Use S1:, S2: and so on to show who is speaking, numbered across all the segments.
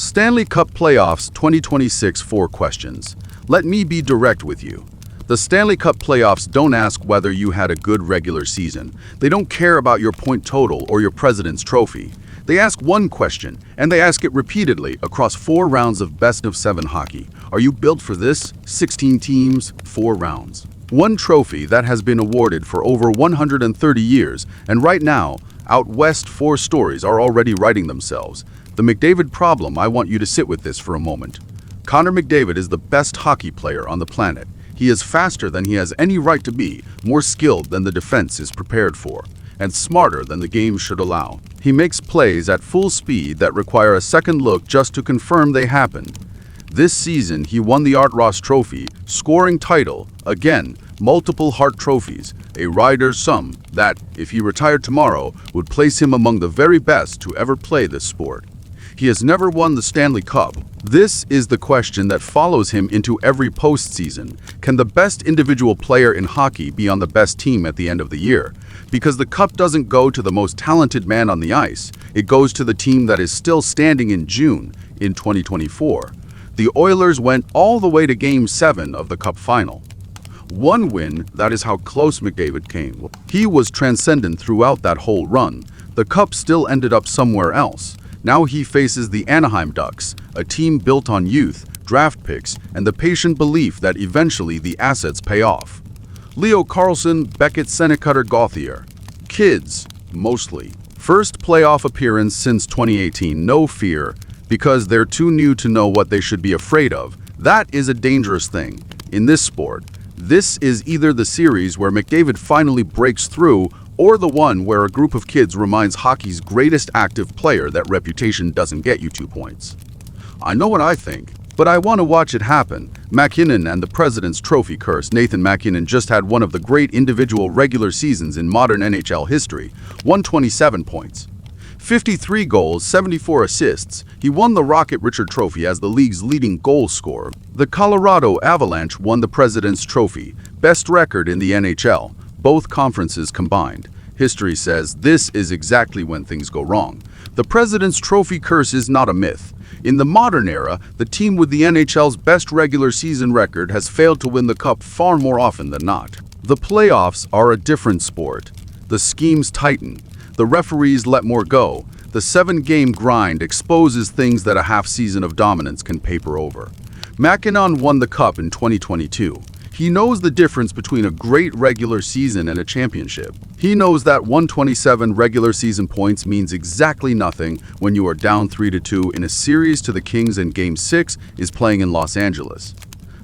S1: Stanley Cup Playoffs 2026 4 questions. Let me be direct with you. The Stanley Cup Playoffs don't ask whether you had a good regular season. They don't care about your point total or your President's Trophy. They ask one question, and they ask it repeatedly across 4 rounds of best-of-7 hockey. Are you built for this? 16 teams, 4 rounds. One trophy that has been awarded for over 130 years, and right now, out west 4 stories are already writing themselves. The McDavid problem, I want you to sit with this for a moment. Connor McDavid is the best hockey player on the planet. He is faster than he has any right to be, more skilled than the defense is prepared for, and smarter than the game should allow. He makes plays at full speed that require a second look just to confirm they happened. This season, he won the Art Ross Trophy, scoring title, again, multiple Hart trophies, a Ryder's sum that, if he retired tomorrow, would place him among the very best to ever play this sport. He has never won the Stanley Cup. This is the question that follows him into every postseason. Can the best individual player in hockey be on the best team at the end of the year? Because the cup doesn't go to the most talented man on the ice. It goes to the team that is still standing in June in 2024. The Oilers went all the way to Game 7 of the Cup Final. One win, that is how close McDavid came. He was transcendent throughout that whole run. The cup still ended up somewhere else. Now he faces the Anaheim Ducks, a team built on youth, draft picks, and the patient belief that eventually the assets pay off. Leo Carlsson, Beckett Sennecke, Cutter Gauthier. Kids, mostly. First playoff appearance since 2018, no fear, because they're too new to know what they should be afraid of. That is a dangerous thing. In this sport, this is either the series where McDavid finally breaks through or the one where a group of kids reminds hockey's greatest active player that reputation doesn't get you 2 points. I know what I think, but I want to watch it happen. MacKinnon and the President's Trophy curse. Nathan MacKinnon just had one of the great individual regular seasons in modern NHL history, 127 points. 53 goals, 74 assists. He won the Rocket Richard Trophy as the league's leading goal scorer. The Colorado Avalanche won the President's Trophy, best record in the NHL, both conferences combined. History says this is exactly when things go wrong. The President's Trophy curse is not a myth. In the modern era, the team with the NHL's best regular season record has failed to win the cup far more often than not. The playoffs are a different sport. The schemes tighten. The referees let more go. The 7-game grind exposes things that a half season of dominance can paper over. MacKinnon won the cup in 2022. He knows the difference between a great regular season and a championship. He knows that 127 regular season points means exactly nothing when you are down 3-2 in a series to the Kings and Game 6 is playing in Los Angeles.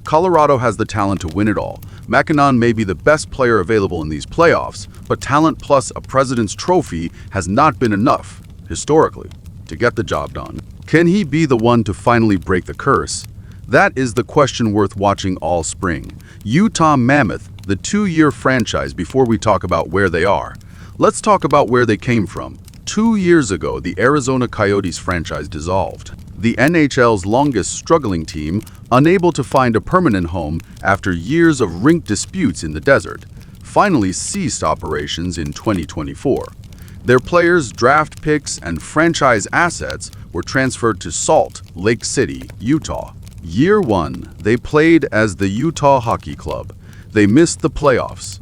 S1: Colorado has the talent to win it all. MacKinnon may be the best player available in these playoffs, but talent plus a President's Trophy has not been enough, historically, to get the job done. Can he be the one to finally break the curse? That is the question worth watching all spring. Utah Mammoth, the 2-year franchise. Before we talk about where they are, let's talk about where they came from. 2 years ago, the Arizona Coyotes franchise dissolved. The NHL's longest struggling team, unable to find a permanent home after years of rink disputes in the desert, finally ceased operations in 2024. Their players, draft picks, and franchise assets were transferred to Salt Lake City, Utah. Year 1, they played as the Utah Hockey Club. They missed the playoffs.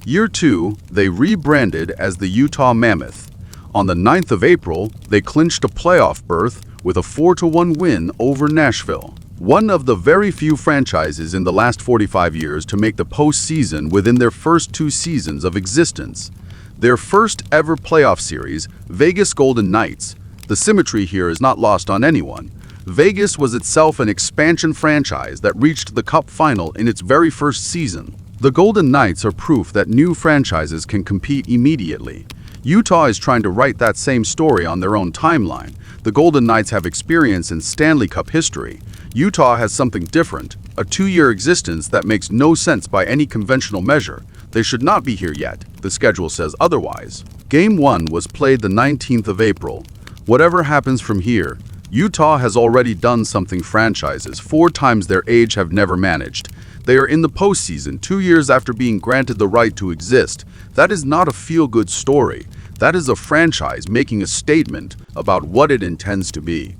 S1: Year 2, they rebranded as the Utah Mammoth. On the 9th of April, they clinched a playoff berth with a 4-1 win over Nashville. One of the very few franchises in the last 45 years to make the postseason within their first 2 seasons of existence. Their first ever playoff series, Vegas Golden Knights. The symmetry here is not lost on anyone. Vegas was itself an expansion franchise that reached the Cup Final in its very first season. The Golden Knights are proof that new franchises can compete immediately. Utah is trying to write that same story on their own timeline. The Golden Knights have experience in Stanley Cup history. Utah has something different, a 2-year existence that makes no sense by any conventional measure. They should not be here yet. The schedule says otherwise. Game 1 was played the 19th of April. Whatever happens from here, Utah has already done something franchises 4 times their age have never managed. They are in the postseason 2 years after being granted the right to exist. That is not a feel-good story. That is a franchise making a statement about what it intends to be.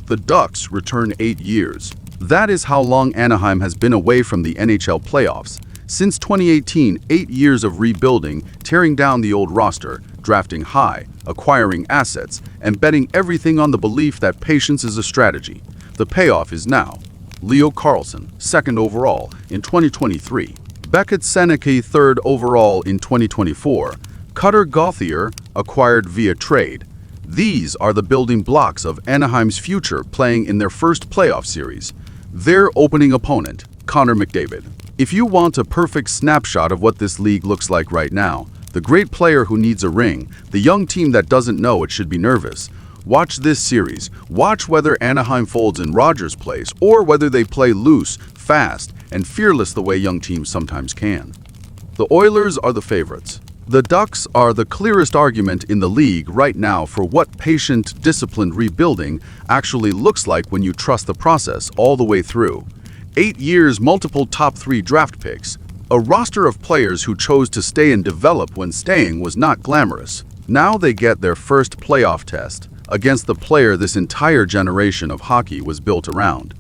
S1: The Ducks return 8 years. That is how long Anaheim has been away from the NHL playoffs. Since 2018, 8 years of rebuilding, tearing down the old roster, drafting high, acquiring assets, and betting everything on the belief that patience is a strategy. The payoff is now. Leo Carlsson, 2nd overall in 2023. Beckett Sennecke, 3rd overall in 2024. Cutter Gauthier, acquired via trade. These are the building blocks of Anaheim's future playing in their first playoff series. Their opening opponent, Connor McDavid. If you want a perfect snapshot of what this league looks like right now, the great player who needs a ring, the young team that doesn't know it should be nervous, watch this series. Watch whether Anaheim folds in Rogers' place or whether they play loose, fast, and fearless the way young teams sometimes can. The Oilers are the favorites. The Ducks are the clearest argument in the league right now for what patient, disciplined rebuilding actually looks like when you trust the process all the way through. 8 years, multiple top 3 draft picks, a roster of players who chose to stay and develop when staying was not glamorous. Now they get their first playoff test against the player this entire generation of hockey was built around.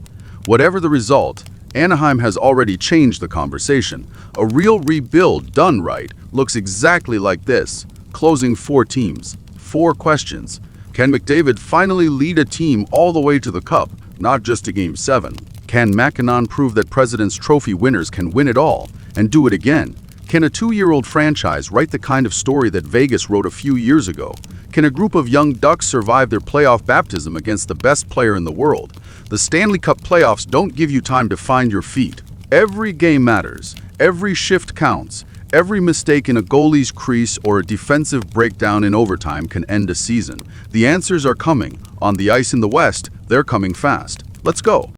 S1: Whatever the result, Anaheim has already changed the conversation. A real rebuild done right looks exactly like this. Closing 4 teams, 4 questions. Can McDavid finally lead a team all the way to the Cup, not just to Game 7? Can MacKinnon prove that President's Trophy winners can win it all and do it again? Can a 2-year-old franchise write the kind of story that Vegas wrote a few years ago? Can a group of young Ducks survive their playoff baptism against the best player in the world? The Stanley Cup playoffs don't give you time to find your feet. Every game matters. Every shift counts. Every mistake in a goalie's crease or a defensive breakdown in overtime can end a season. The answers are coming. On the ice in the West, they're coming fast. Let's go.